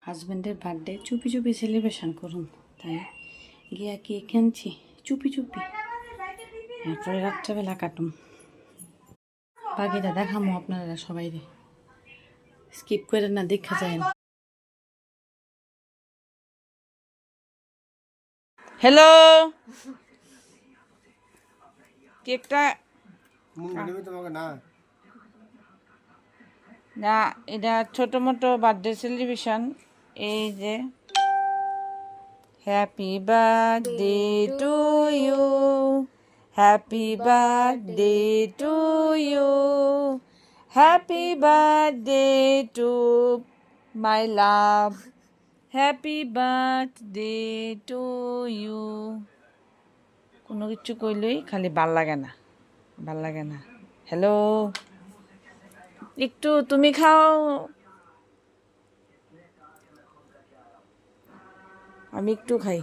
হাজব্যান্ডের বার্থডে চুপি চুপি সেলিব্রেশন করুন, তাই গিয়া কেক কিনছি চুপি চুপি, এরপরে রাত্রেবেলা কাটুম। বাকিটা দেখামো আপনারা সবাই, স্কিপ করে না দেখা যায় না। হ্যালো, কেকটা না, এটা ছোট মোটো বার্থডে সেলিব্রেশন। এই যে happy birthday to you, happy birthday to you, happy birthday to my love, happy birthday to you. কোনো কিছু কইলেই খালি ভাল লাগে না, ভাল লাগে না। হ্যালো, একটু তুমি খাও, আমি একটু খাই।